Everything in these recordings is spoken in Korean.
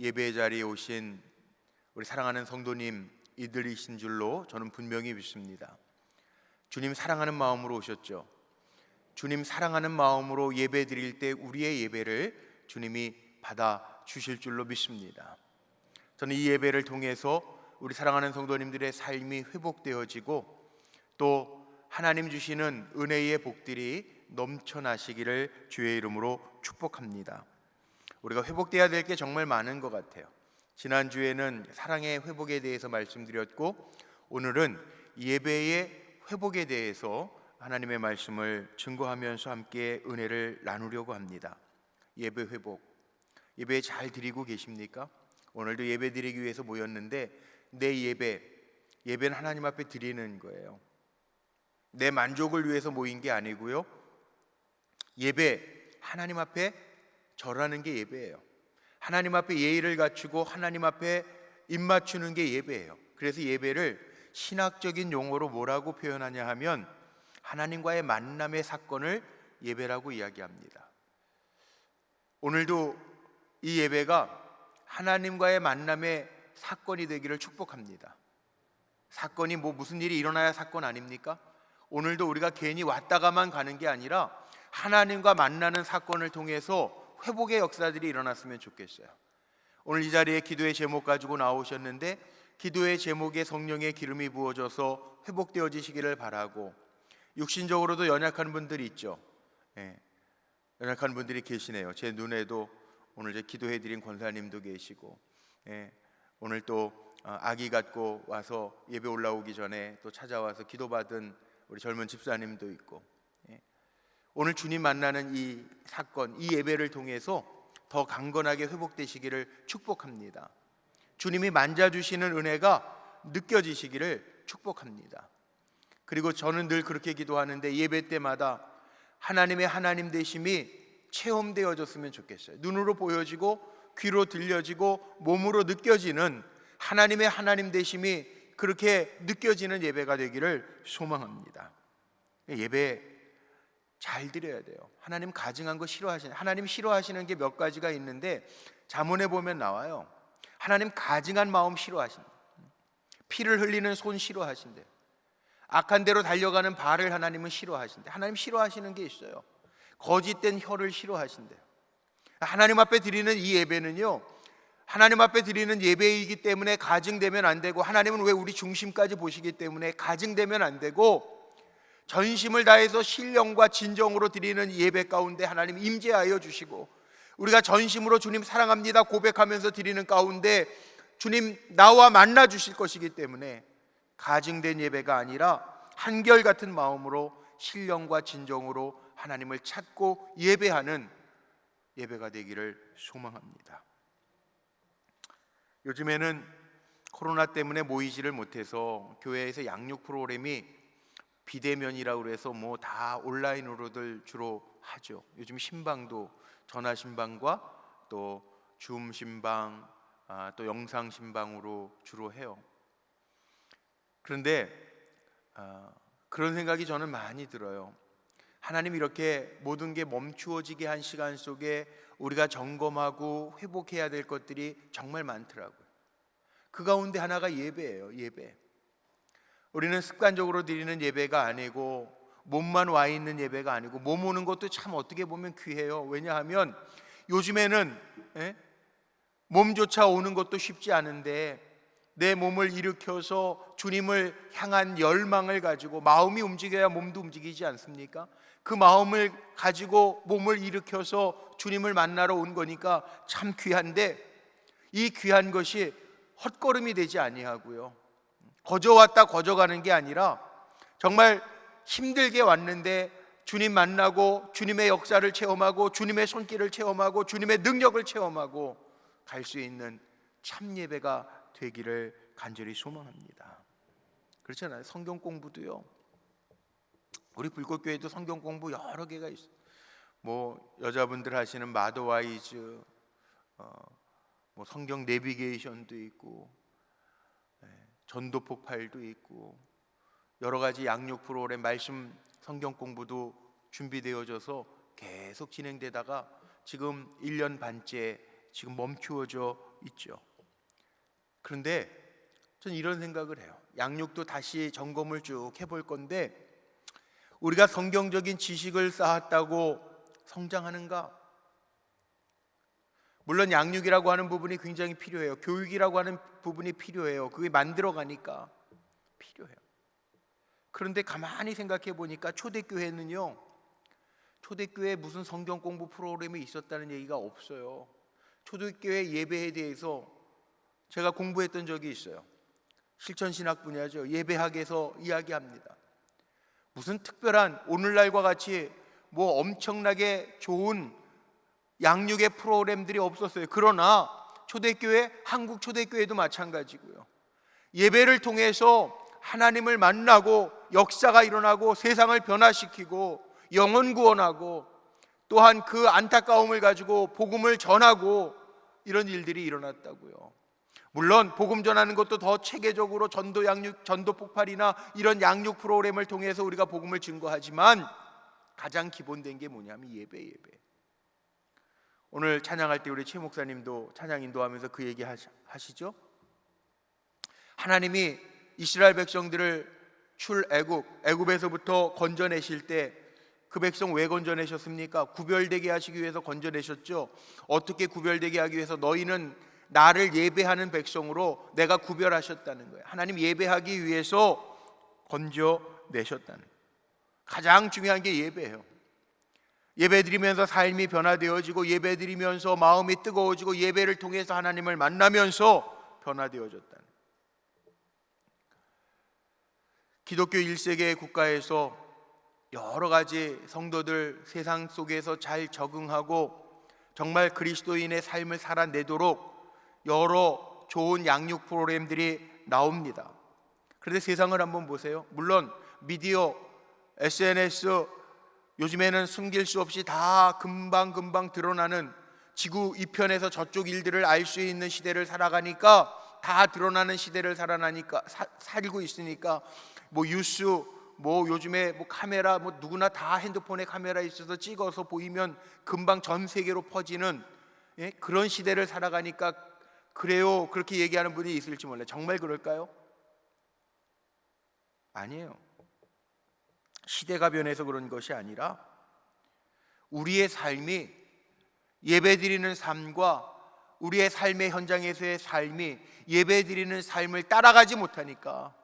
예배 자리에 오신 우리 사랑하는 성도님 이들이신 줄로 저는 분명히 믿습니다. 주님 사랑하는 마음으로 오셨죠. 주님 사랑하는 마음으로 예배 드릴 때 우리의 예배를 주님이 받아 주실 줄로 믿습니다. 저는 이 예배를 통해서 우리 사랑하는 성도님들의 삶이 회복되어지고 또 하나님 주시는 은혜의 복들이 넘쳐나시기를 주의 이름으로 축복합니다. 우리가 회복되어야 될 게 정말 많은 것 같아요. 지난주에는 사랑의 회복에 대해서 말씀드렸고 오늘은 예배의 회복에 대해서 하나님의 말씀을 증거하면서 함께 은혜를 나누려고 합니다. 예배 회복, 예배 잘 드리고 계십니까? 오늘도 예배 드리기 위해서 모였는데 내 예배는 하나님 앞에 드리는 거예요. 내 만족을 위해서 모인 게 아니고요, 예배, 하나님 앞에 절하는 게 예배예요. 하나님 앞에 예의를 갖추고 하나님 앞에 입맞추는 게 예배예요. 그래서 예배를 신학적인 용어로 뭐라고 표현하냐 하면 하나님과의 만남의 사건을 예배라고 이야기합니다. 오늘도 이 예배가 하나님과의 만남의 사건이 되기를 축복합니다. 사건이 무슨 일이 일어나야 사건 아닙니까? 오늘도 우리가 괜히 왔다가만 가는 게 아니라 하나님과 만나는 사건을 통해서 회복의 역사들이 일어났으면 좋겠어요. 오늘 이 자리에 기도의 제목 가지고 나오셨는데 기도의 제목에 성령의 기름이 부어져서 회복되어지시기를 바라고, 육신적으로도 연약한 분들이 있죠. 연약한 분들이 계시네요. 제 눈에도 오늘 기도해드린 권사님도 계시고, 오늘 또 아기 갖고 와서 예배 올라오기 전에 또 찾아와서 기도받은 우리 젊은 집사님도 있고, 오늘 주님 만나는 이 사건, 이 예배를 통해서 더 강건하게 회복되시기를 축복합니다. 주님이 만져주시는 은혜가 느껴지시기를 축복합니다. 그리고 저는 늘 그렇게 기도하는데 예배 때마다 하나님의 하나님 되심이 체험되어졌으면 좋겠어요. 눈으로 보여지고 귀로 들려지고 몸으로 느껴지는 하나님의 하나님 되심이 그렇게 느껴지는 예배가 되기를 소망합니다. 예배 잘 드려야 돼요. 하나님 가증한 거 싫어하시는, 하나님 싫어하시는 게 몇 가지가 있는데 잠언에 보면 나와요. 하나님 가증한 마음 싫어하신다. 피를 흘리는 손 싫어하신대. 악한 대로 달려가는 발을 하나님은 싫어하신대. 하나님 싫어하시는 게 있어요. 거짓된 혀를 싫어하신대요. 하나님 앞에 드리는 이 예배는요, 하나님 앞에 드리는 예배이기 때문에 가증되면 안 되고, 하나님은 왜 우리 중심까지 보시기 때문에 가증되면 안 되고, 전심을 다해서 신령과 진정으로 드리는 예배 가운데 하나님 임재하여 주시고, 우리가 전심으로 주님 사랑합니다 고백하면서 드리는 가운데 주님 나와 만나 주실 것이기 때문에 가증된 예배가 아니라 한결같은 마음으로 신령과 진정으로 하나님을 찾고 예배하는 예배가 되기를 소망합니다. 요즘에는 코로나 때문에 모이지를 못해서 교회에서 양육 프로그램이 비대면이라고 해서 다 온라인으로들 주로 하죠. 요즘 신방도 전화 신방과 또 줌 신방, 또 영상 신방으로 주로 해요. 그런데 그런 생각이 저는 많이 들어요. 하나님 이렇게 모든 게 멈추어지게 한 시간 속에 우리가 점검하고 회복해야 될 것들이 정말 많더라고요. 그 가운데 하나가 예배예요. 예배. 우리는 습관적으로 드리는 예배가 아니고, 몸만 와 있는 예배가 아니고, 몸 오는 것도 참 어떻게 보면 귀해요. 왜냐하면 요즘에는 몸조차 오는 것도 쉽지 않은데 내 몸을 일으켜서 주님을 향한 열망을 가지고, 마음이 움직여야 몸도 움직이지 않습니까? 그 마음을 가지고 몸을 일으켜서 주님을 만나러 온 거니까 참 귀한데, 이 귀한 것이 헛걸음이 되지 아니하고요, 거저 왔다 거저 가는 게 아니라 정말 힘들게 왔는데 주님 만나고 주님의 역사를 체험하고 주님의 손길을 체험하고 주님의 능력을 체험하고 갈 수 있는 참 예배가 되기를 간절히 소망합니다. 그렇잖아요. 성경 공부도요, 우리 불꽃교회도 성경 공부 여러 개가 있어요. 여자분들 하시는 마더와이즈, 성경 내비게이션도 있고, 전도 폭발도 있고, 여러 가지 양육 프로그램, 말씀 성경 공부도 준비되어져서 계속 진행되다가 지금 1년 반째 지금 멈추어져 있죠. 그런데 전 이런 생각을 해요. 양육도 다시 점검을 쭉 해볼 건데, 우리가 성경적인 지식을 쌓았다고 성장하는가? 물론 양육이라고 하는 부분이 굉장히 필요해요. 교육이라고 하는 부분이 필요해요. 그게 만들어가니까 필요해요. 그런데 가만히 생각해 보니까 초대교회는요, 초대교회에 무슨 성경 공부 프로그램이 있었다는 얘기가 없어요. 초대교회 예배에 대해서 제가 공부했던 적이 있어요. 실천신학 분야죠. 예배학에서 이야기합니다. 무슨 특별한 오늘날과 같이 뭐 엄청나게 좋은 양육의 프로그램들이 없었어요. 그러나 초대교회, 한국 초대교회도 마찬가지고요. 예배를 통해서 하나님을 만나고 역사가 일어나고 세상을 변화시키고 영혼 구원하고 또한 그 안타까움을 가지고 복음을 전하고 이런 일들이 일어났다고요. 물론 복음 전하는 것도 더 체계적으로 전도 양육, 전도 폭발이나 이런 양육 프로그램을 통해서 우리가 복음을 증거하지만 가장 기본된 게 뭐냐면 예배. 오늘 찬양할 때 우리 최 목사님도 찬양 인도하면서 그 얘기 하시죠. 하나님이 이스라엘 백성들을 애굽에서부터 건져내실 때 그 백성 왜 건져내셨습니까? 구별되게 하시기 위해서 건져내셨죠. 어떻게 구별되게 하기 위해서? 너희는 나를 예배하는 백성으로 내가 구별하셨다는 거예요. 하나님 예배하기 위해서 건져내셨다는 거예요. 가장 중요한 게 예배예요. 예배드리면서 삶이 변화되어지고 예배드리면서 마음이 뜨거워지고 예배를 통해서 하나님을 만나면서 변화되어졌다는 거예요. 기독교 1세계 국가에서 여러 가지 성도들 세상 속에서 잘 적응하고 정말 그리스도인의 삶을 살아내도록 여러 좋은 양육 프로그램들이 나옵니다. 그런데 세상을 한번 보세요. 물론 미디어, SNS, 요즘에는 숨길 수 없이 다 금방 드러나는 지구 이편에서 저쪽 일들을 알 수 있는 시대를 살아가니까 다 드러나는 시대를 살고 있으니까 뭐 뉴스, 뭐 요즘에 뭐 카메라, 뭐 누구나 다 핸드폰에 카메라 있어서 찍어서 보이면 금방 전 세계로 퍼지는 그런 시대를 살아가니까 그래요, 그렇게 얘기하는 분이 있을지 몰라요. 정말 그럴까요? 아니에요. 시대가 변해서 그런 것이 아니라 우리의 삶이, 예배드리는 삶과 우리의 삶의 현장에서의 삶이 예배드리는 삶을 따라가지 못하니까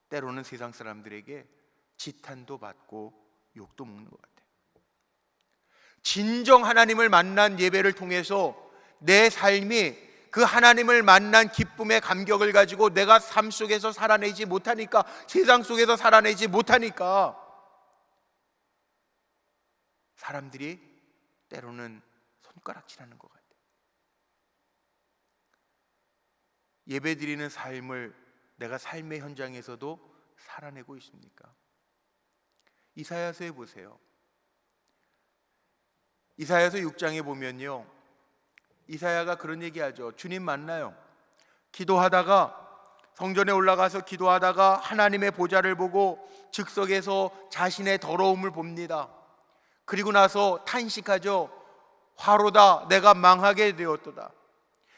때로는 세상 사람들에게 지탄도 받고 욕도 먹는 것 같아요. 진정 하나님을 만난 예배를 통해서 내 삶이 그 하나님을 만난 기쁨의 감격을 가지고 내가 삶 속에서 살아내지 못하니까, 세상 속에서 살아내지 못하니까 사람들이 때로는 손가락질하는 것 같아요. 예배드리는 삶을 내가 삶의 현장에서도 살아내고 있습니까? 이사야서에 보세요. 이사야서 6장에 보면요, 이사야가 그런 얘기하죠. 주님 만나요. 기도하다가, 성전에 올라가서 기도하다가 하나님의 보좌를 보고 즉석에서 자신의 더러움을 봅니다. 그리고 나서 탄식하죠. 화로다, 내가 망하게 되었도다.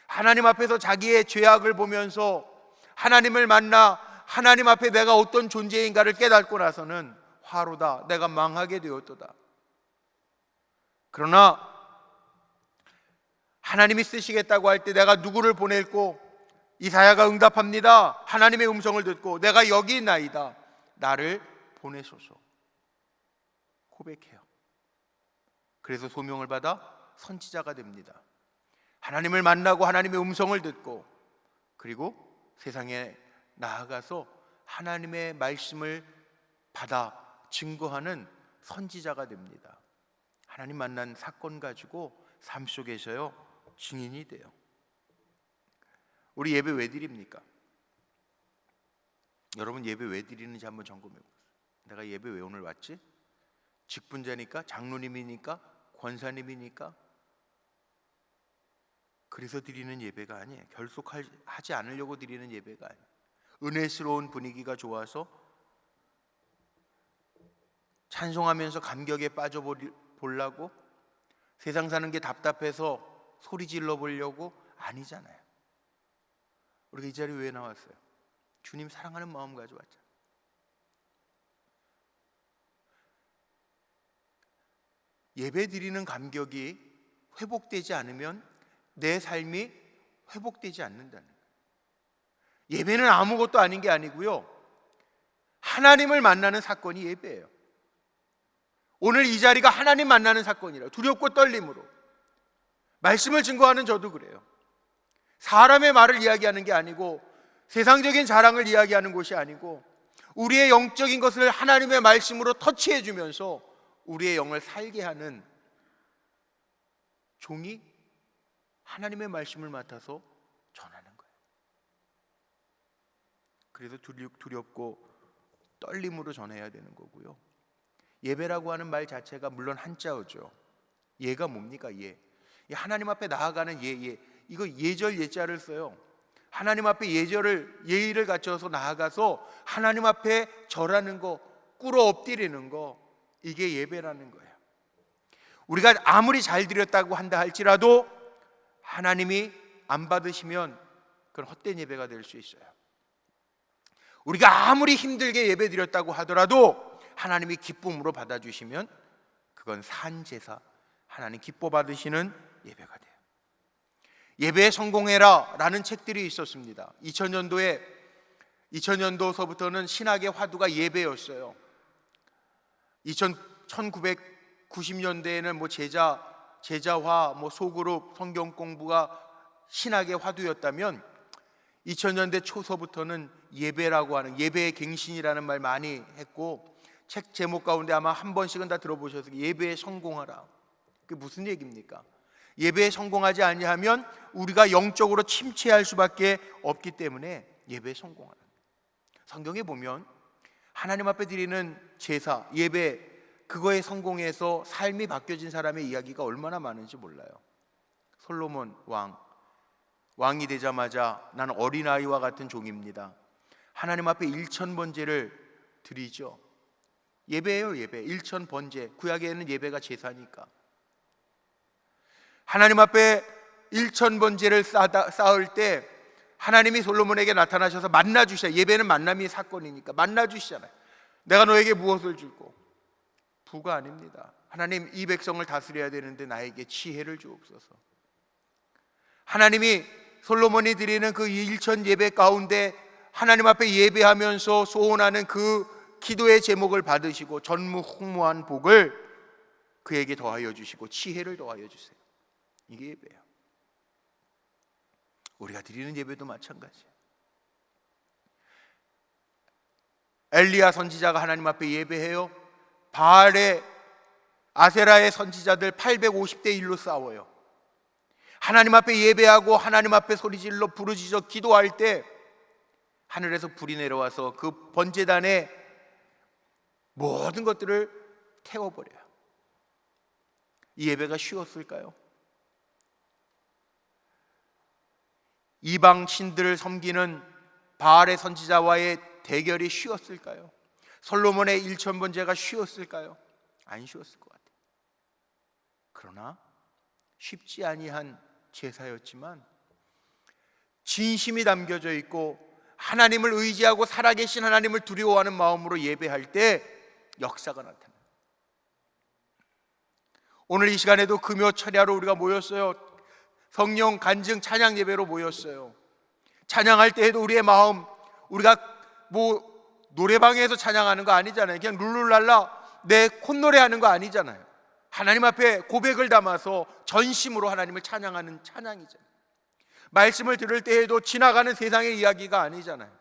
하나님 앞에서 자기의 죄악을 보면서 하나님을 만나 하나님 앞에 내가 어떤 존재인가를 깨닫고 나서는 화로다, 내가 망하게 되었도다. 그러나 하나님이 쓰시겠다고 할 때 내가 누구를 보낼고, 이사야가 응답합니다. 하나님의 음성을 듣고 내가 여기 있나이다, 나를 보내소서 고백해요. 그래서 소명을 받아 선지자가 됩니다. 하나님을 만나고 하나님의 음성을 듣고 그리고 세상에 나아가서 하나님의 말씀을 받아 증거하는 선지자가 됩니다. 하나님 만난 사건 가지고 삶 속에서요 증인이 돼요. 우리 예배 왜 드립니까? 여러분 예배 왜 드리는지 한번 점검해 보세요. 내가 예배 왜 오늘 왔지? 직분자니까? 장로님이니까? 권사님이니까? 그래서 드리는 예배가 아니에요. 결속하지 않으려고 드리는 예배가 아니에요. 은혜스러운 분위기가 좋아서 찬송하면서 감격에 빠져보려고, 세상 사는 게 답답해서 소리 질러 보려고? 아니잖아요. 우리가 이 자리에 왜 나왔어요? 주님 사랑하는 마음 가져왔잖아요. 예배 드리는 감격이 회복되지 않으면 내 삶이 회복되지 않는다는 거예요. 예배는 아무것도 아닌 게 아니고요, 하나님을 만나는 사건이 예배예요. 오늘 이 자리가 하나님 만나는 사건이라 두렵고 떨림으로, 말씀을 증거하는 저도 그래요. 사람의 말을 이야기하는 게 아니고 세상적인 자랑을 이야기하는 곳이 아니고 우리의 영적인 것을 하나님의 말씀으로 터치해 주면서 우리의 영을 살게 하는 종이 하나님의 말씀을 맡아서 전하는 거예요. 그래서 두렵고 떨림으로 전해야 되는 거고요. 예배라고 하는 말 자체가 물론 한자어죠. 예가 뭡니까? 예. 하나님 앞에 나아가는 예. 이거 예절 예자를 써요. 하나님 앞에 예의를 갖춰서 나아가서 하나님 앞에 절하는 거, 꿇어 엎드리는 거, 이게 예배라는 거예요. 우리가 아무리 잘 드렸다고 한다 할지라도 하나님이 안 받으시면 그건 헛된 예배가 될 수 있어요. 우리가 아무리 힘들게 예배 드렸다고 하더라도 하나님이 기쁨으로 받아주시면 그건 산제사, 하나님 기뻐 받으시는 예배가 돼요. 예배에 성공해라 라는 책들이 있었습니다. 2000년도서부터는 신학의 화두가 예배였어요. 1990년대에는 제자화, 소그룹, 성경 공부가 신학의 화두였다면 2000년대 초서부터는 예배라고 하는, 예배의 갱신이라는 말 많이 했고, 책 제목 가운데 아마 한 번씩은 다 들어보셔서 예배에 성공하라. 그게 무슨 얘기입니까? 예배에 성공하지 아니하면 우리가 영적으로 침체할 수밖에 없기 때문에 예배에 성공하라. 성경에 보면 하나님 앞에 드리는 제사, 예배, 그거에 성공해서 삶이 바뀌어진 사람의 이야기가 얼마나 많은지 몰라요. 솔로몬 왕이 되자마자 나는 어린아이와 같은 종입니다. 하나님 앞에 1000번제를 드리죠. 예배예요, 예배. 1000번제. 구약에는 예배가 제사니까. 하나님 앞에 1000번제를 쌓을 때 하나님이 솔로몬에게 나타나셔서 만나주시잖아요. 예배는 만남이 사건이니까 만나주시잖아요. 내가 너에게 무엇을 줄고? 부가 아닙니다. 하나님, 이 백성을 다스려야 되는데 나에게 지혜를 주옵소서. 하나님이 솔로몬이 드리는 그 1000 예배 가운데 하나님 앞에 예배하면서 소원하는 그 기도의 제목을 받으시고 전무후무한 복을 그에게 더하여 주시고 지혜를 더하여 주세요. 이게 예배예요. 우리가 드리는 예배도 마찬가지예요. 엘리야 선지자가 하나님 앞에 예배해요. 바알의, 아세라의 선지자들 850대 1로 싸워요. 하나님 앞에 예배하고 하나님 앞에 소리질러 부르짖어 기도할 때 하늘에서 불이 내려와서 그 번제단의 모든 것들을 태워버려요. 이 예배가 쉬웠을까요? 이방 신들을 섬기는 바알의 선지자와의 대결이 쉬웠을까요? 솔로몬의 1000번제가 쉬웠을까요? 안 쉬웠을 것 같아요. 그러나 쉽지 아니한 제사였지만 진심이 담겨져 있고 하나님을 의지하고 살아계신 하나님을 두려워하는 마음으로 예배할 때 역사가 나타나요. 오늘 이 시간에도 금요 철야로 우리가 모였어요. 성령 간증 찬양 예배로 모였어요. 찬양할 때에도 우리의 마음, 우리가 노래방에서 찬양하는 거 아니잖아요. 그냥 룰루랄라 내 콧노래하는 거 아니잖아요. 하나님 앞에 고백을 담아서 전심으로 하나님을 찬양하는 찬양이잖아요. 말씀을 들을 때에도 지나가는 세상의 이야기가 아니잖아요.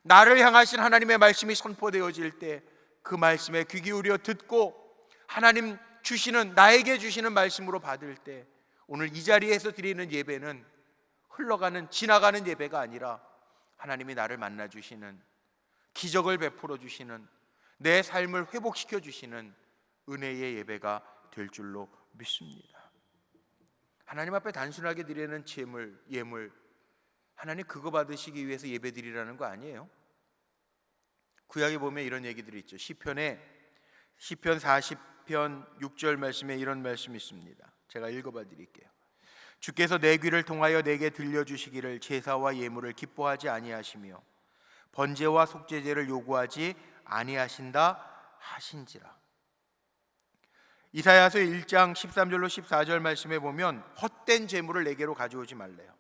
나를 향하신 하나님의 말씀이 선포되어질 때 그 말씀에 귀 기울여 듣고 하나님 주시는, 나에게 주시는 말씀으로 받을 때 오늘 이 자리에서 드리는 예배는 흘러가는, 지나가는 예배가 아니라 하나님이 나를 만나 주시는, 기적을 베풀어 주시는, 내 삶을 회복시켜 주시는 은혜의 예배가 될 줄로 믿습니다. 하나님 앞에 단순하게 드리는 예물, 하나님 그거 받으시기 위해서 예배 드리라는 거 아니에요. 구약에 보면 이런 얘기들이 있죠. 시편 40편 6절 말씀에 이런 말씀이 있습니다. 제가 읽어봐 드릴게요. 주께서 내 귀를 통하여 내게 들려주시기를 제사와 예물을 기뻐하지 아니하시며 번제와 속죄제를 요구하지 아니하신다 하신지라. 이사야서 1장 13절로 14절 말씀에 보면 헛된 재물을 내게로 가져오지 말래요.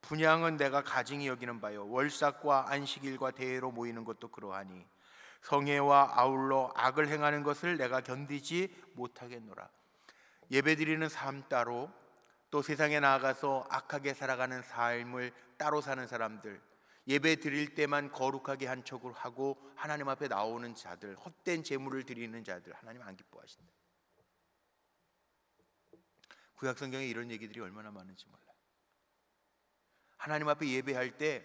분향은 내가 가증히 여기는 바요 월삭과 안식일과 대회로 모이는 것도 그러하니 성회와 아울러 악을 행하는 것을 내가 견디지 못하겠노라. 예배드리는 삶 따로, 또 세상에 나아가서 악하게 살아가는 삶을 따로 사는 사람들, 예배 드릴 때만 거룩하게 한 척을 하고 하나님 앞에 나오는 자들, 헛된 제물을 드리는 자들, 하나님 안 기뻐하신다. 구약 성경에 이런 얘기들이 얼마나 많은지 몰라요. 하나님 앞에 예배할 때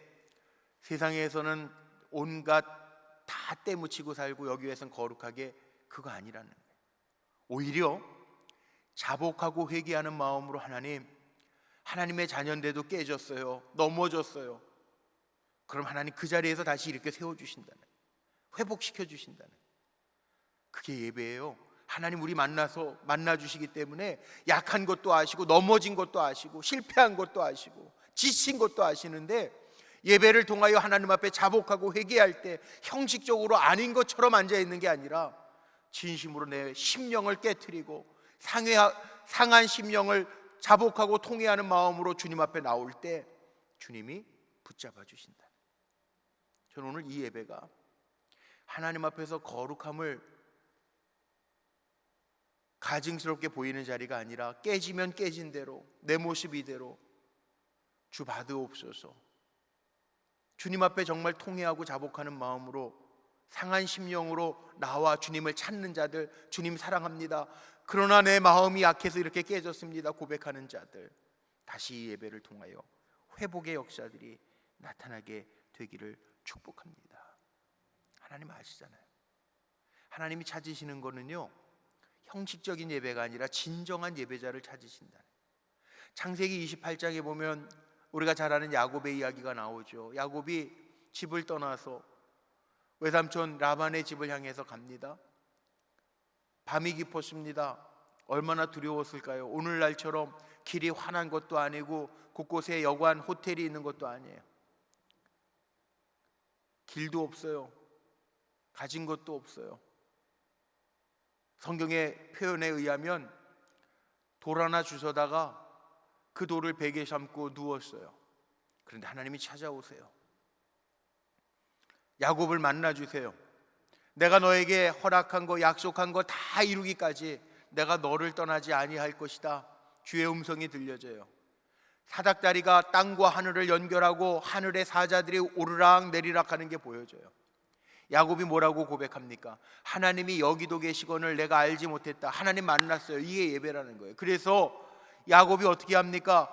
세상에서는 온갖 다 때묻히고 살고 여기 위해서는 거룩하게, 그거 아니라는 거예요. 오히려 자복하고 회개하는 마음으로 하나님의 자녀인데도 깨졌어요, 넘어졌어요. 그럼 하나님 그 자리에서 다시 이렇게 세워주신다는, 회복시켜주신다는, 그게 예배예요. 하나님 우리 만나주시기 때문에 약한 것도 아시고 넘어진 것도 아시고 실패한 것도 아시고 지친 것도 아시는데, 예배를 통하여 하나님 앞에 자복하고 회개할 때 형식적으로 아닌 것처럼 앉아있는 게 아니라 진심으로 내 심령을 깨트리고 상한 심령을 자복하고 통회하는 마음으로 주님 앞에 나올 때 주님이 붙잡아 주신다. 저는 오늘 이 예배가 하나님 앞에서 거룩함을 가증스럽게 보이는 자리가 아니라 깨지면 깨진 대로, 내 모습 이대로 주 받으옵소서, 주님 앞에 정말 통회하고 자복하는 마음으로 상한 심령으로 나와 주님을 찾는 자들, 주님 사랑합니다, 그러나 내 마음이 약해서 이렇게 깨졌습니다 고백하는 자들, 다시 이 예배를 통하여 회복의 역사들이 나타나게 되기를 축복합니다. 하나님 아시잖아요. 하나님이 찾으시는 거는요, 형식적인 예배가 아니라 진정한 예배자를 찾으신다. 창세기 28장에 보면 우리가 잘 아는 야곱의 이야기가 나오죠. 야곱이 집을 떠나서 외삼촌 라반의 집을 향해서 갑니다. 밤이 깊었습니다. 얼마나 두려웠을까요? 오늘날처럼 길이 환한 것도 아니고 곳곳에 여관, 호텔이 있는 것도 아니에요. 길도 없어요. 가진 것도 없어요. 성경의 표현에 의하면 돌 하나 주워다가 그 돌을 베개 삼고 누웠어요. 그런데 하나님이 찾아오세요. 야곱을 만나주세요. 내가 너에게 허락한 거, 약속한 거 다 이루기까지 내가 너를 떠나지 아니할 것이다. 주의 음성이 들려져요. 사닥다리가 땅과 하늘을 연결하고 하늘의 사자들이 오르락 내리락 하는 게 보여져요. 야곱이 뭐라고 고백합니까? 하나님이 여기도 계시거늘 내가 알지 못했다. 하나님 만났어요. 이게 예배라는 거예요. 그래서 야곱이 어떻게 합니까?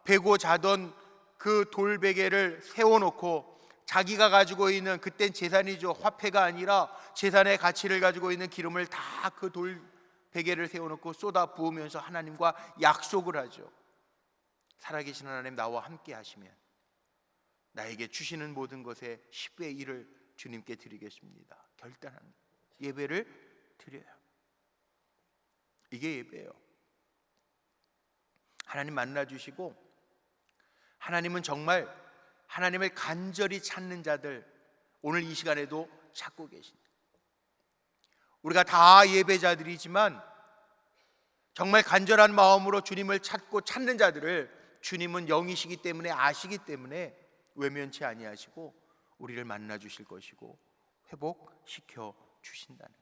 베고 자던 그 돌베개를 세워놓고 자기가 가지고 있는, 그땐 재산이죠, 화폐가 아니라 재산의 가치를 가지고 있는 기름을 다 그 돌베개를 세워놓고 쏟아 부으면서 하나님과 약속을 하죠. 살아계신 하나님, 나와 함께 하시면 나에게 주시는 모든 것에 10배 1을 주님께 드리겠습니다. 결단한 예배를 드려요. 이게 예배예요. 하나님 만나주시고, 하나님은 정말 하나님을 간절히 찾는 자들 오늘 이 시간에도 찾고 계십니다. 우리가 다 예배자들이지만 정말 간절한 마음으로 주님을 찾고 찾는 자들을 주님은 영이시기 때문에, 아시기 때문에 외면치 아니하시고 우리를 만나 주실 것이고 회복시켜 주신다는.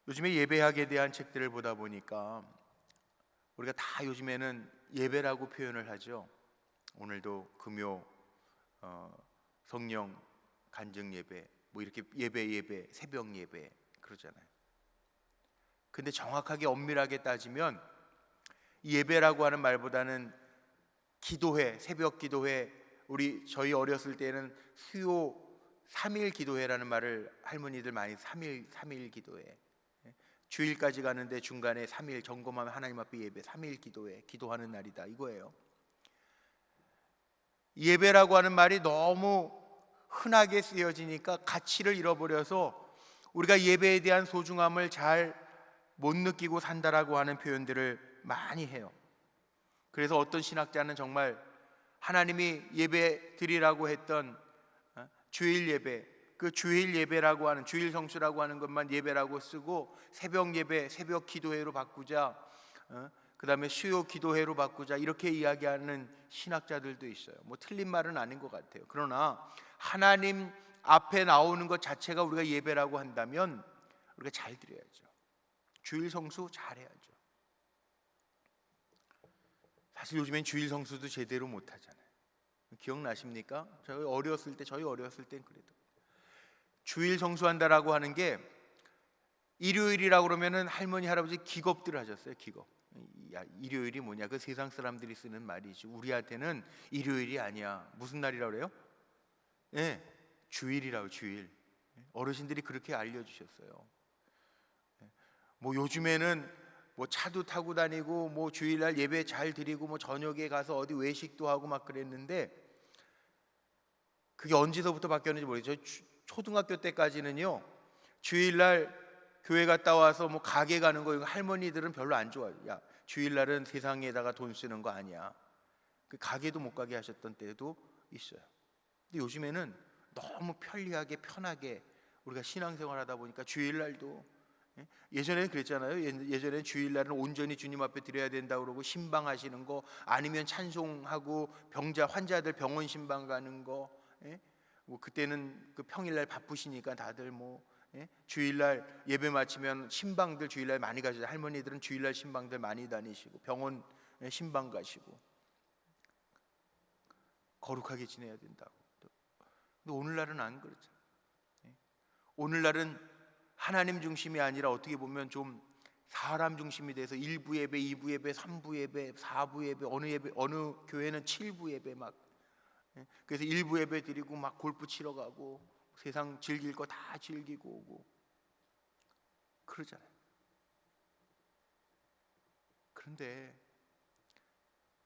요즘에 예배학에 대한 책들을 보다 보니까 우리가 다 요즘에는 예배라고 표현을 하죠. 오늘도 금요 성령 간증 예배, 뭐 이렇게 예배, 새벽 예배 그러잖아요. 근데 정확하게 엄밀하게 따지면 이 예배라고 하는 말보다는 기도회, 새벽 기도회, 저희 어렸을 때는 수요 3일 기도회라는 말을 할머니들 많이 3일 기도회, 주일까지 가는데 중간에 3일 점검하면 하나님 앞에 예배, 3일 기도회, 기도하는 날이다 이거예요. 예배라고 하는 말이 너무 흔하게 쓰여지니까 가치를 잃어버려서 우리가 예배에 대한 소중함을 잘 못 느끼고 산다라고 하는 표현들을 많이 해요. 그래서 어떤 신학자는 정말 하나님이 예배 드리라고 했던 주일 예배, 그 주일 예배라고 하는, 주일 성수라고 하는 것만 예배라고 쓰고 새벽 예배, 새벽 기도회로 바꾸자, 그 다음에 수요 기도회로 바꾸자, 이렇게 이야기하는 신학자들도 있어요. 뭐 틀린 말은 아닌 것 같아요. 그러나 하나님 앞에 나오는 것 자체가 우리가 예배라고 한다면 우리가 잘 드려야죠. 주일 성수 잘해야죠. 사실 요즘엔 주일 성수도 제대로 못 하잖아요. 기억나십니까? 저희 어렸을 땐 그래도 주일 성수한다라고 하는 게, 일요일이라고 그러면은 할머니 할아버지 기겁들 하셨어요. 기겁. 야, 일요일이 뭐냐, 그 세상 사람들이 쓰는 말이지, 우리한테는 일요일이 아니야. 무슨 날이라고 그래요? 예, 주일이라고. 주일. 어르신들이 그렇게 알려주셨어요. 뭐 요즘에는 뭐 차도 타고 다니고 뭐 주일날 예배 잘 드리고 뭐 저녁에 가서 어디 외식도 하고 막 그랬는데, 그게 언제서부터 바뀌었는지 모르겠어요. 초등학교 때까지는요, 주일날 교회 갔다 와서 뭐 가게 가는 거, 이거 할머니들은 별로 안 좋아해요. 야, 주일날은 세상에다가 돈 쓰는 거 아니야. 그 가게도 못 가게 하셨던 때도 있어요. 근데 요즘에는 너무 편리하게 편하게 우리가 신앙생활 하다 보니까 주일날도, 예전에는 그랬잖아요. 예전에는 주일날은 온전히 주님 앞에 드려야 된다고 그러고 신방하시는 거, 아니면 찬송하고 환자들 병원 신방 가는 거, 뭐 그때는 그 평일날 바쁘시니까 다들 뭐, 주일날 예배 마치면 신방들 주일날 많이 가시죠. 할머니들은 주일날 신방들 많이 다니시고 병원 신방 가시고 거룩하게 지내야 된다고. 근데 오늘날은 안 그렇죠. 오늘날은 하나님 중심이 아니라 어떻게 보면 좀 사람 중심이 돼서 1부 예배, 2부 예배, 3부 예배, 4부 예배, 어느 교회는 7부 예배 막, 그래서 1부 예배 드리고 막 골프 치러 가고 세상 즐길 거 다 즐기고 오고 그러잖아요. 그런데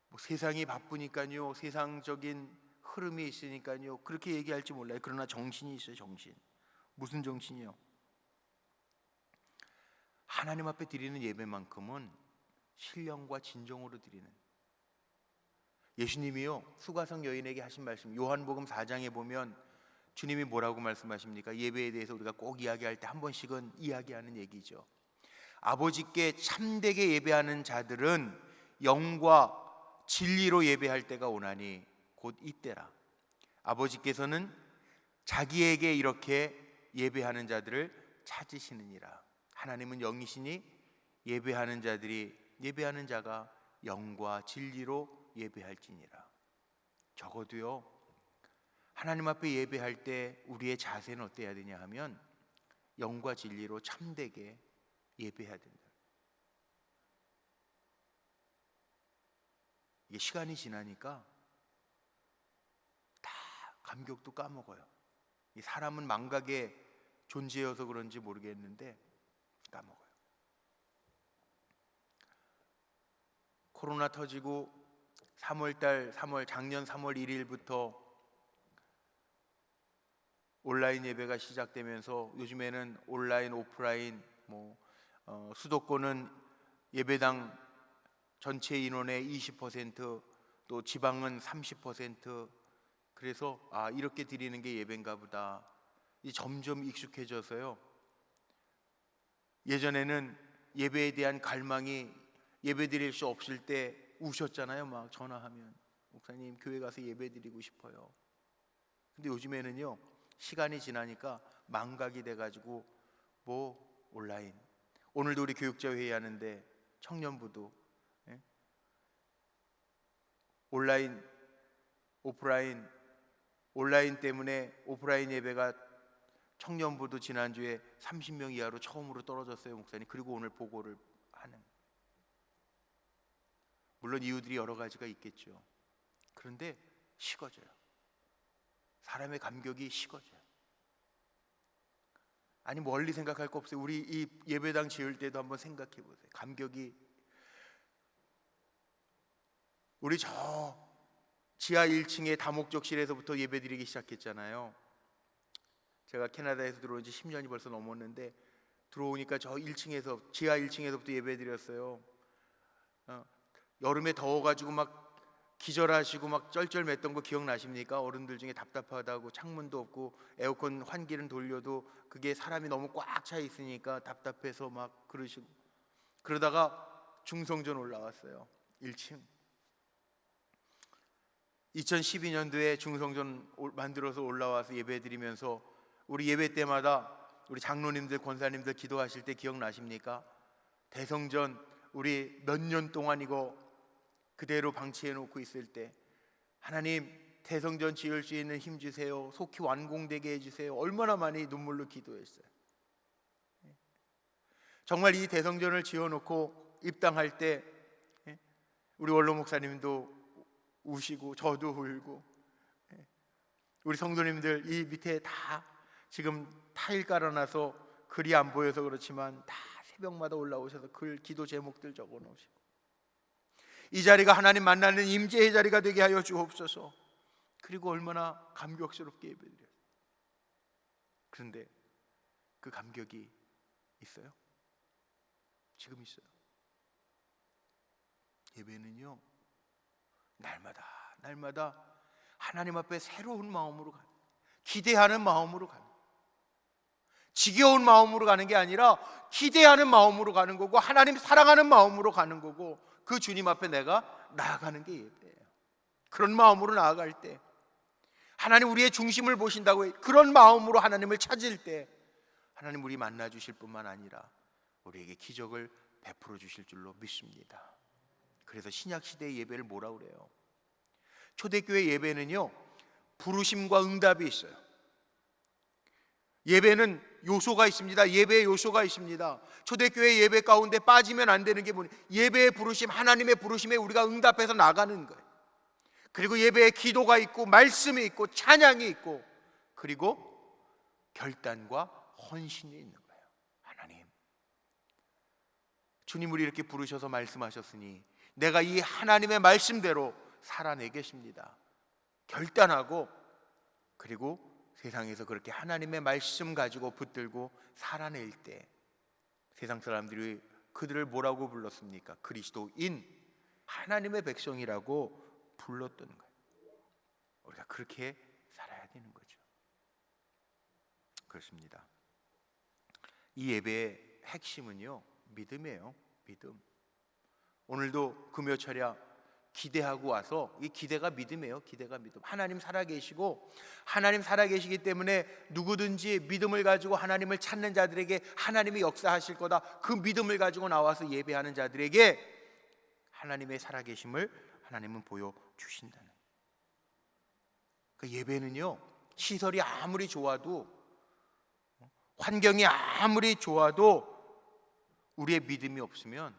뭐 세상이 바쁘니까요, 세상적인 흐름이 있으니까요, 그렇게 얘기할지 몰라요. 그러나 정신이 있어요. 정신. 무슨 정신이요? 하나님 앞에 드리는 예배만큼은 신령과 진정으로 드리는, 예수님이요 수가성 여인에게 하신 말씀, 요한복음 4장에 보면 주님이 뭐라고 말씀하십니까? 예배에 대해서 우리가 꼭 이야기할 때 한 번씩은 이야기하는 얘기죠. 아버지께 참되게 예배하는 자들은 영과 진리로 예배할 때가 오나니 곧 이때라. 아버지께서는 자기에게 이렇게 예배하는 자들을 찾으시느니라. 하나님은 영이시니 예배하는 자가 영과 진리로 예배할지니라. 적어도요, 하나님 앞에 예배할 때 우리의 자세는 어때야 되냐 하면 영과 진리로 참되게 예배해야 된다. 이게 시간이 지나니까 다 감격도 까먹어요. 이 사람은 망각의 존재여서 그런지 모르겠는데 까먹어요. 코로나 터지고 작년 3월 1일부터 온라인 예배가 시작되면서 요즘에는 온라인, 오프라인, 수도권은 예배당 전체 인원의 20%, 또 지방은 30%, 그래서 이렇게 드리는 게 예배인가 보다. 점점 익숙해져서요. 예전에는 예배에 대한 갈망이, 예배 드릴 수 없을 때 우셨잖아요. 막 전화하면 목사님 교회 가서 예배 드리고 싶어요. 근데 요즘에는요, 시간이 지나니까 망각이 돼가지고 온라인, 오늘도 우리 교육자 회의하는데 청년부도 온라인, 오프라인, 온라인 때문에 오프라인 예배가 청년부도 지난주에 30명 이하로 처음으로 떨어졌어요, 목사님. 그리고 오늘 보고를 하는. 물론 이유들이 여러 가지가 있겠죠. 그런데 식어져요. 사람의 감격이 식어져요. 아니 멀리 생각할 거 없어요. 우리 이 예배당 지을 때도 한번 생각해 보세요. 감격이, 우리 저 지하 1층의 다목적실에서부터 예배드리기 시작했잖아요. 제가 캐나다에서 들어온 지 10년이 벌써 넘었는데 들어오니까 저 1층에서 지하 1층에서부터 예배드렸어요. 여름에 더워가지고 막 기절하시고 막 쩔쩔맸던 거 기억나십니까? 어른들 중에 답답하다고 창문도 없고 에어컨 환기는 돌려도 그게 사람이 너무 꽉 차 있으니까 답답해서 막 그러시고, 그러다가 중성전 올라왔어요. 1층. 2012년도에 중성전 만들어서 올라와서 예배드리면서 우리 예배 때마다 우리 장로님들 권사님들 기도하실 때 기억나십니까? 대성전 우리 몇 년 동안 이거 그대로 방치해 놓고 있을 때 하나님 대성전 지을 수 있는 힘 주세요, 속히 완공되게 해주세요, 얼마나 많이 눈물로 기도했어요. 정말 이 대성전을 지어놓고 입당할 때 우리 원로 목사님도 우시고 저도 울고, 우리 성도님들 이 밑에 다 지금 타일 깔아놔서 글이 안 보여서 그렇지만 다 새벽마다 올라오셔서 글 기도 제목들 적어 놓으시고, 이 자리가 하나님 만나는 임재의 자리가 되게 하여 주옵소서. 그리고 얼마나 감격스럽게 예배드려요. 그런데 그 감격이 있어요? 지금 있어요? 예배는요, 날마다 하나님 앞에 새로운 마음으로 가는, 기대하는 마음으로 가는, 지겨운 마음으로 가는 게 아니라 기대하는 마음으로 가는 거고, 하나님 사랑하는 마음으로 가는 거고, 그 주님 앞에 내가 나아가는 게 예배예요. 그런 마음으로 나아갈 때 하나님 우리의 중심을 보신다고 해요. 그런 마음으로 하나님을 찾을 때 하나님 우리 만나 주실 뿐만 아니라 우리에게 기적을 베풀어 주실 줄로 믿습니다. 그래서 신약 시대의 예배를 뭐라 그래요? 초대교회 예배는요, 부르심과 응답이 있어요. 예배는 요소가 있습니다. 예배의 요소가 있습니다. 초대교회 예배 가운데 빠지면 안 되는 게 뭐냐? 예배의 부르심, 하나님의 부르심에 우리가 응답해서 나가는 거예요. 그리고 예배에 기도가 있고 말씀이 있고 찬양이 있고, 그리고 결단과 헌신이 있는 거예요. 하나님, 주님 우리 이렇게 부르셔서 말씀하셨으니 내가 이 하나님의 말씀대로 살아내겠습니다. 결단하고, 그리고 세상에서 그렇게 하나님의 말씀 가지고 붙들고 살아낼 때 세상 사람들이 그들을 뭐라고 불렀습니까? 그리스도인, 하나님의 백성이라고 불렀던 거예요. 우리가 그렇게 살아야 되는 거죠. 그렇습니다. 이 예배의 핵심은요, 믿음이에요. 믿음. 오늘도 금요철야 기대하고 와서, 이 기대가 믿음이에요. 기대가 믿음. 하나님 살아계시고, 하나님 살아계시기 때문에 누구든지 믿음을 가지고 하나님을 찾는 자들에게 하나님이 역사하실 거다, 그 믿음을 가지고 나와서 예배하는 자들에게 하나님의 살아계심을 하나님은 보여주신다는. 그 예배는요, 시설이 아무리 좋아도, 환경이 아무리 좋아도 우리의 믿음이 없으면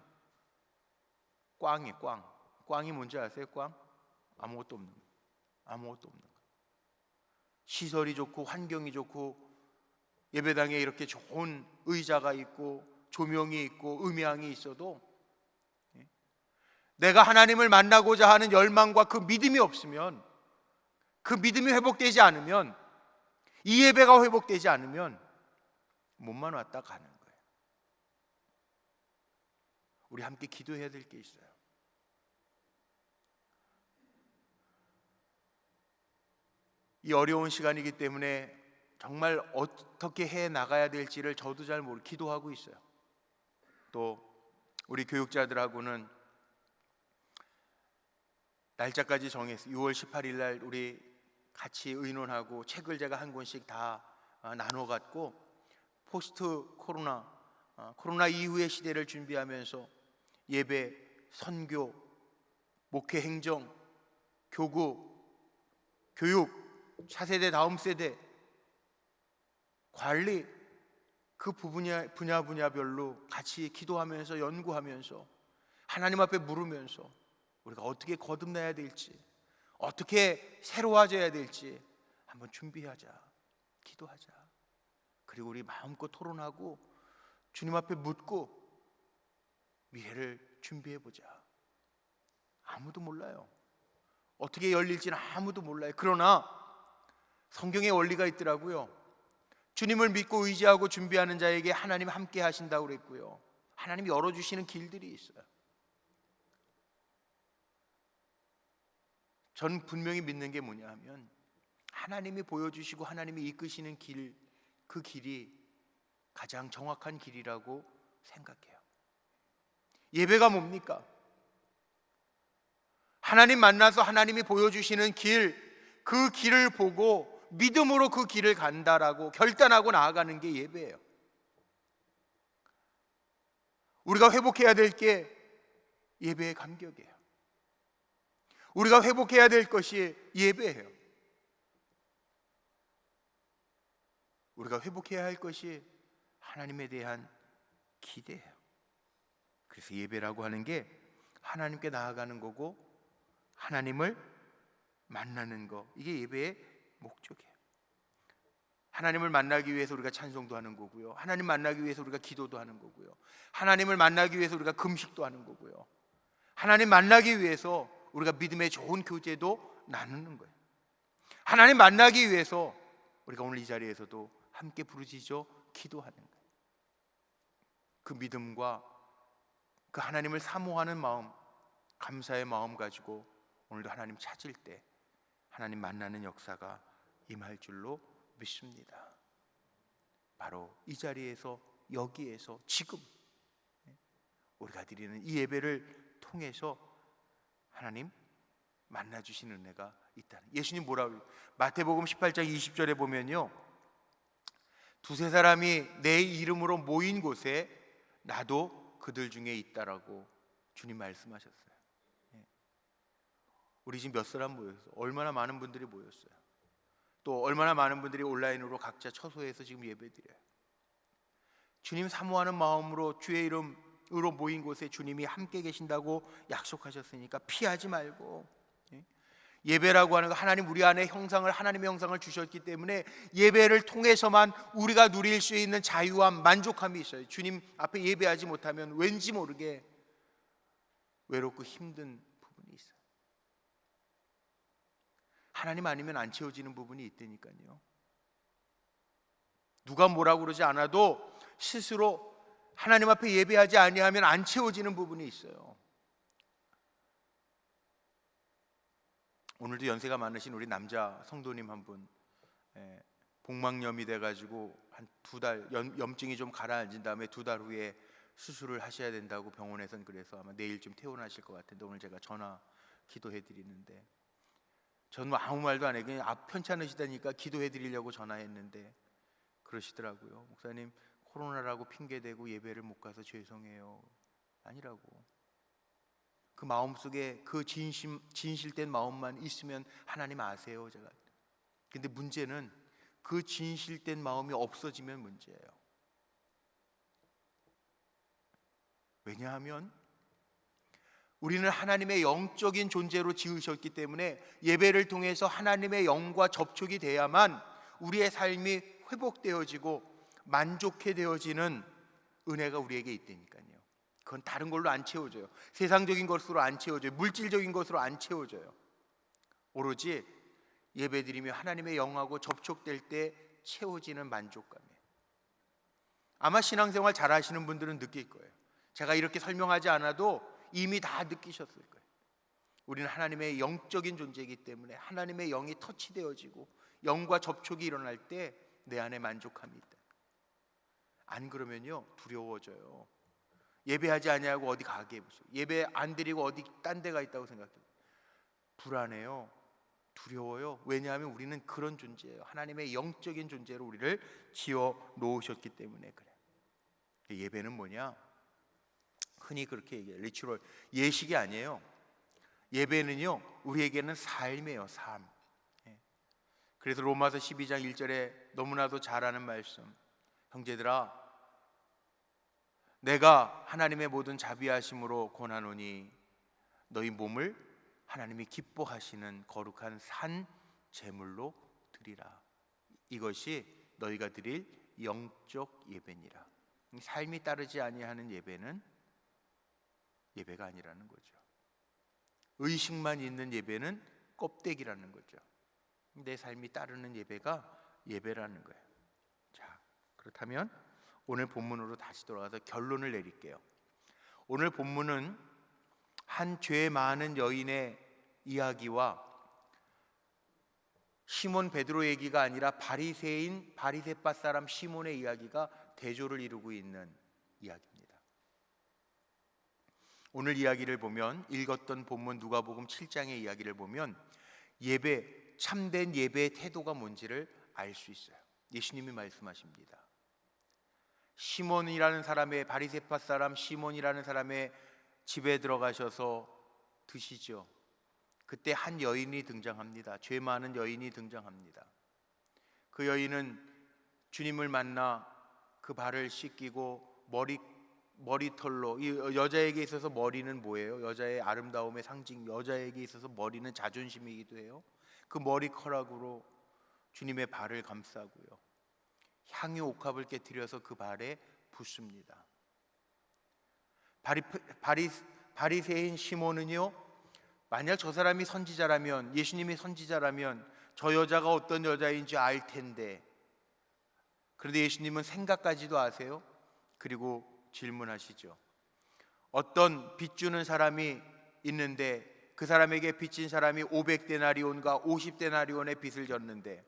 꽝이 꽝. 꽝이 뭔지 아세요? 꽝? 아무것도 없는 거예요. 아무것도 없는 거예요. 시설이 좋고 환경이 좋고 예배당에 이렇게 좋은 의자가 있고 조명이 있고 음향이 있어도 내가 하나님을 만나고자 하는 열망과 그 믿음이 없으면, 그 믿음이 회복되지 않으면, 이 예배가 회복되지 않으면 몸만 왔다 가는 거예요. 우리 함께 기도해야 될 게 있어요. 이 어려운 시간이기 때문에 정말 어떻게 해 나가야 될지를 저도 잘 모르고 기도하고 있어요. 또 우리 교육자들하고는 날짜까지 정해서 6월 18일 날 우리 같이 의논하고 책을 제가 한 권씩 다 나눠 갖고 포스트 코로나 이후의 시대를 준비하면서 예배, 선교, 목회 행정, 교구, 교육, 차세대 다음 세대 관리, 그 분야별로 같이 기도하면서 연구하면서 하나님 앞에 물으면서 우리가 어떻게 거듭나야 될지, 어떻게 새로워져야 될지 한번 준비하자, 기도하자. 그리고 우리 마음껏 토론하고 주님 앞에 묻고 미래를 준비해보자. 아무도 몰라요. 어떻게 열릴지는 아무도 몰라요. 그러나 성경에 원리가 있더라고요. 주님을 믿고 의지하고 준비하는 자에게 하나님 함께 하신다고 그랬고요. 하나님이 열어주시는 길들이 있어요. 전 분명히 믿는 게 뭐냐 하면 하나님이 보여주시고 하나님이 이끄시는 길, 그 길이 가장 정확한 길이라고 생각해요. 예배가 뭡니까? 하나님 만나서 하나님이 보여주시는 길, 그 길을 보고 믿음으로 그 길을 간다라고 결단하고 나아가는 게 예배예요. 우리가 회복해야 될 게 예배의 감격이에요. 우리가 회복해야 될 것이 예배예요. 우리가 회복해야 할 것이 하나님에 대한 기대예요. 그래서 예배라고 하는 게 하나님께 나아가는 거고 하나님을 만나는 거, 이게 예배의 목적이에요. 하나님을 만나기 위해서 우리가 찬송도 하는 거고요, 하나님 만나기 위해서 우리가 기도도 하는 거고요, 하나님을 만나기 위해서 우리가 금식도 하는 거고요, 하나님 만나기 위해서 우리가 믿음의 좋은 교제도 나누는 거예요. 하나님 만나기 위해서 우리가 오늘 이 자리에서도 함께 부르짖어 기도하는 거예요. 그 믿음과 그 하나님을 사모하는 마음, 감사의 마음 가지고 오늘도 하나님 찾을 때 하나님 만나는 역사가 임할 줄로 믿습니다. 바로 이 자리에서, 여기에서, 지금 우리가 드리는 이 예배를 통해서 하나님 만나주신 은혜가 있다는, 예수님 뭐라고, 마태복음 18장 20절에 보면요, 두세 사람이 내 이름으로 모인 곳에 나도 그들 중에 있다라고 주님 말씀하셨어요. 우리 지금 몇 사람 모였어요? 얼마나 많은 분들이 모였어요? 또 얼마나 많은 분들이 온라인으로 각자 처소에서 지금 예배드려요. 주님 사모하는 마음으로 주의 이름으로 모인 곳에 주님이 함께 계신다고 약속하셨으니까 피하지 말고, 예배라고 하는 거, 하나님 우리 안에 형상을, 하나님의 형상을 주셨기 때문에 예배를 통해서만 우리가 누릴 수 있는 자유와 만족함이 있어요. 주님 앞에 예배하지 못하면 왠지 모르게 외롭고 힘든 부분이 있어요. 하나님 아니면 안 채워지는 부분이 있다니까요. 누가 뭐라고 그러지 않아도 스스로 하나님 앞에 예배하지 아니하면 안 채워지는 부분이 있어요. 오늘도 연세가 많으신 우리 남자 성도님 한 분, 복막염이 돼가지고 한 2달 염증이 좀 가라앉은 다음에 2달 후에 수술을 하셔야 된다고 병원에선 그래서 아마 내일쯤 퇴원하실 것 같은데, 오늘 제가 전화 기도해 드리는데 저는 아무 말도 안 해요. 그냥 편찮으시다니까 기도해 드리려고 전화했는데 그러시더라고요. 목사님, 코로나라고 핑계대고 예배를 못 가서 죄송해요. 아니라고. 그 마음속에 그 진실된 마음만 있으면 하나님 아세요, 제가. 근데 문제는 그 진실된 마음이 없어지면 문제예요. 왜냐하면 우리는 하나님의 영적인 존재로 지으셨기 때문에 예배를 통해서 하나님의 영과 접촉이 돼야만 우리의 삶이 회복되어지고 만족해 되어지는 은혜가 우리에게 있다니까요. 그건 다른 걸로 안 채워져요. 세상적인 것으로 안 채워져요. 물질적인 것으로 안 채워져요. 오로지 예배드리며 하나님의 영하고 접촉될 때 채워지는 만족감이에요. 아마 신앙생활 잘 하시는 분들은 느낄 거예요. 제가 이렇게 설명하지 않아도 이미 다 느끼셨을 거예요. 우리는 하나님의 영적인 존재이기 때문에 하나님의 영이 터치되어지고 영과 접촉이 일어날 때 내 안에 만족함이 있다. 안 그러면요 두려워져요. 예배하지 아니하고 어디 가게 해보세요. 예배 안 드리고 어디 딴 데가 있다고 생각해요. 불안해요. 두려워요. 왜냐하면 우리는 그런 존재예요. 하나님의 영적인 존재로 우리를 지어 놓으셨기 때문에 그래요. 예배는 뭐냐? 흔히 그렇게 얘기해요. 리추럴, 예식이 아니에요. 예배는요 우리에게는 삶이에요. 삶. 그래서 로마서 12장 1절에 너무나도 잘 아는 말씀, 형제들아 내가 하나님의 모든 자비하심으로 권하노니 너희 몸을 하나님이 기뻐하시는 거룩한 산 제물로 드리라. 이것이 너희가 드릴 영적 예배니라. 삶이 따르지 아니하는 예배는 예배가 아니라는 거죠. 의식만 있는 예배는 껍데기라는 거죠. 내 삶이 따르는 예배가 예배라는 거예요. 자, 그렇다면 오늘 본문으로 다시 돌아가서 결론을 내릴게요. 오늘 본문은 한 죄 많은 여인의 이야기와 시몬 베드로 얘기가 아니라 바리새파 사람 시몬의 이야기가 대조를 이루고 있는 이야기입니다. 오늘 이야기를 보면, 읽었던 본문 누가복음 7장의 이야기를 보면 참된 예배의 태도가 뭔지를 알 수 있어요. 예수님이 말씀하십니다. 시몬이라는 사람의, 바리새파 사람 시몬이라는 사람의 집에 들어가셔서 드시죠. 그때 한 여인이 등장합니다. 죄 많은 여인이 등장합니다. 그 여인은 주님을 만나 그 발을 씻기고 머리털로, 이 여자에게 있어서 머리는 뭐예요? 여자의 아름다움의 상징, 여자에게 있어서 머리는 자존심이기도 해요. 그 머리카락으로 주님의 발을 감싸고요, 향유 옥합을 깨뜨려서 그 발에 붓습니다. 바리새인 시몬은요, 만약 저 사람이 선지자라면, 예수님이 선지자라면 저 여자가 어떤 여자인지 알 텐데, 그런데 예수님은 생각까지도 아세요. 그리고 질문하시죠. 어떤 빚주는 사람이 있는데 그 사람에게 빚진 사람이 500데나리온과 50데나리온의 빚을 졌는데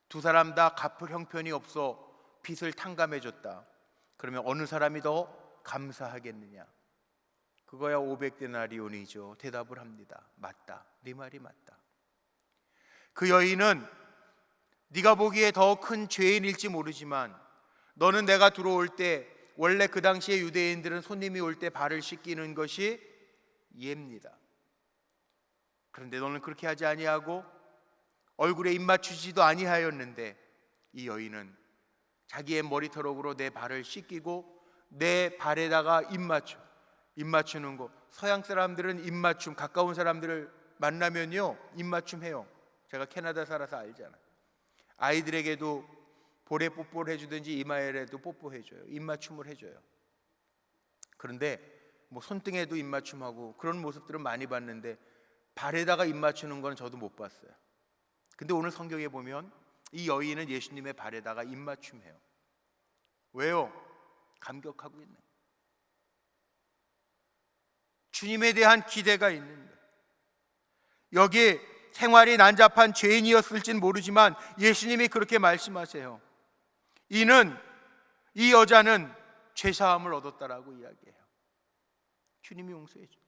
두 사람 다 갚을 형편이 없어 빚을 탕감해줬다. 그러면 어느 사람이 더 감사하겠느냐? 그거야 500데나리온이죠. 대답을 합니다. 맞다. 네 말이 맞다. 그 여인은 네가 보기에 더 큰 죄인일지 모르지만 너는 내가 들어올 때, 원래 그 당시에 유대인들은 손님이 올 때 발을 씻기는 것이 예입니다. 그런데 너는 그렇게 하지 아니하고 얼굴에 입 맞추지도 아니하였는데, 이 여인은 자기의 머리털옥으로 내 발을 씻기고 내 발에다가 입 맞추는 거. 서양 사람들은 입 맞춤, 가까운 사람들을 만나면요 입 맞춤 해요. 제가 캐나다 살아서 알잖아요. 아이들에게도 볼에 뽀뽀를 해주든지 이마에도 뽀뽀해줘요. 입 맞춤을 해줘요. 그런데 뭐 손등에도 입 맞춤하고 그런 모습들은 많이 봤는데 발에다가 입 맞추는 건 저도 못 봤어요. 근데 오늘 성경에 보면 이 여인은 예수님의 발에다가 입 맞춤해요. 왜요? 감격하고 있는, 주님에 대한 기대가 있는 거예요. 여기 생활이 난잡한 죄인이었을진 모르지만 예수님이 그렇게 말씀하세요. 이 여자는 죄사함을 얻었다라고 이야기해요. 주님이 용서해 줘.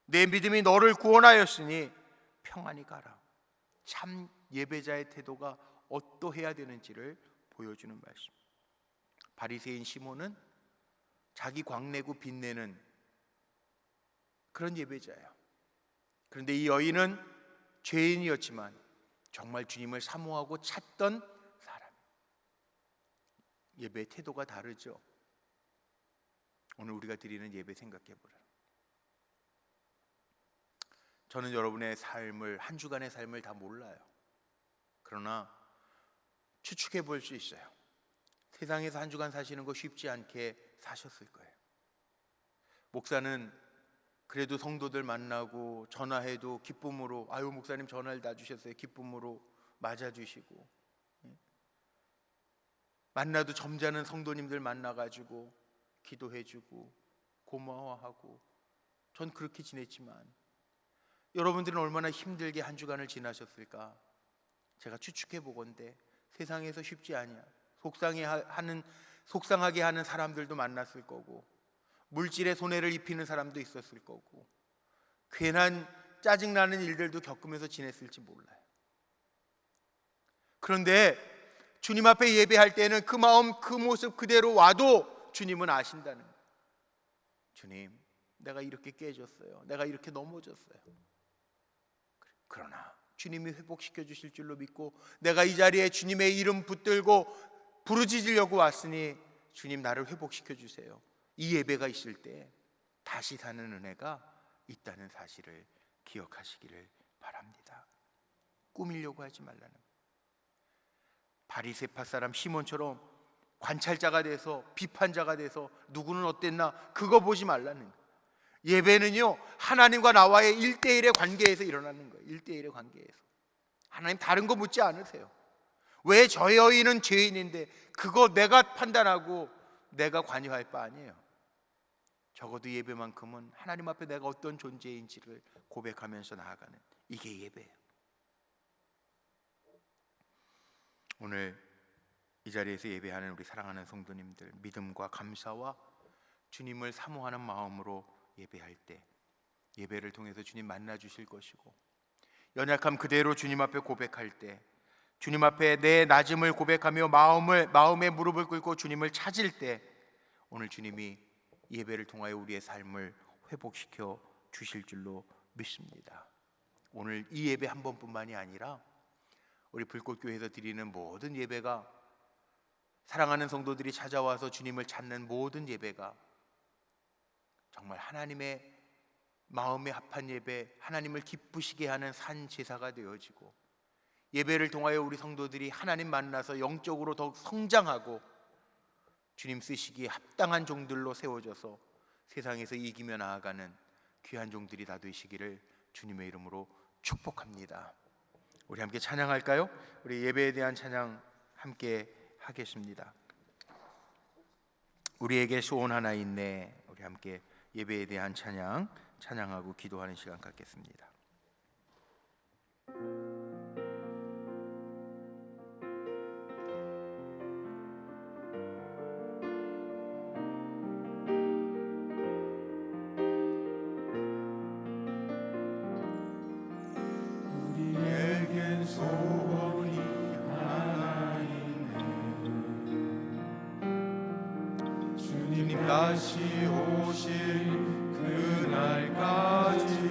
내 믿음이 너를 구원하였으니 평안히 가라. 참 예배자의 태도가 어떠해야 되는지를 보여주는 말씀. 바리새인 시몬은 자기 광내고 빛내는 그런 예배자예요. 그런데 이 여인은 죄인이었지만 정말 주님을 사모하고 찾던 사람. 예배의 태도가 다르죠. 오늘 우리가 드리는 예배 생각해 보라. 저는 여러분의 삶을, 한 주간의 삶을 다 몰라요. 그러나 추측해 볼 수 있어요. 세상에서 한 주간 사시는 거 쉽지 않게 사셨을 거예요. 목사는 그래도 성도들 만나고 전화해도 기쁨으로, 아유 목사님 전화를 다 주셨어요. 기쁨으로 맞아주시고, 만나도 점잖은 성도님들 만나가지고 기도해주고 고마워하고, 전 그렇게 지냈지만 여러분들은 얼마나 힘들게 한 주간을 지나셨을까? 제가 추측해 보건대 세상에서 쉽지 아니야. 속상하게 하는 사람들도 만났을 거고, 물질에 손해를 입히는 사람도 있었을 거고, 괜한 짜증나는 일들도 겪으면서 지냈을지 몰라요. 그런데 주님 앞에 예배할 때는 그 마음, 그 모습 그대로 와도 주님은 아신다는 거예요. 주님, 내가 이렇게 깨졌어요. 내가 이렇게 넘어졌어요. 그러나 주님이 회복시켜 주실 줄로 믿고 내가 이 자리에 주님의 이름 붙들고 부르짖으려고 왔으니 주님 나를 회복시켜 주세요. 이 예배가 있을 때 다시 사는 은혜가 있다는 사실을 기억하시기를 바랍니다. 꾸미려고 하지 말라는 거예요. 바리새파 사람 시몬처럼 관찰자가 돼서, 비판자가 돼서 누구는 어땠나 그거 보지 말라는 거예요. 예배는요 하나님과 나와의 1대1의 관계에서 일어나는 거예요. 1대1의 관계에서. 하나님 다른 거 묻지 않으세요. 왜 저 여인은 죄인인데 그거 내가 판단하고 내가 관여할 바 아니에요. 적어도 예배만큼은 하나님 앞에 내가 어떤 존재인지를 고백하면서 나아가는, 이게 예배예요. 오늘 이 자리에서 예배하는 우리 사랑하는 성도님들, 믿음과 감사와 주님을 사모하는 마음으로 예배할 때 예배를 통해서 주님 만나 주실 것이고, 연약함 그대로 주님 앞에 고백할 때, 주님 앞에 내 낮음을 고백하며 마음에 무릎을 꿇고 주님을 찾을 때, 오늘 주님이 예배를 통하여 우리의 삶을 회복시켜 주실 줄로 믿습니다. 오늘 이 예배 한 번뿐만이 아니라 우리 불꽃교회에서 드리는 모든 예배가, 사랑하는 성도들이 찾아와서 주님을 찾는 모든 예배가 정말 하나님의 마음에 합한 예배, 하나님을 기쁘시게 하는 산 제사가 되어지고, 예배를 통하여 우리 성도들이 하나님 만나서 영적으로 더욱 성장하고 주님 쓰시기에 합당한 종들로 세워져서 세상에서 이기며 나아가는 귀한 종들이 다 되시기를 주님의 이름으로 축복합니다. 우리 함께 찬양할까요? 우리 예배에 대한 찬양 함께 하겠습니다. 우리에게 소원 하나 있네. 우리 함께 예배에 대한 찬양하고 기도하는 시간 갖겠습니다. 우리에겐 소원이 하나 있네. 주님 다시 오실 그날까지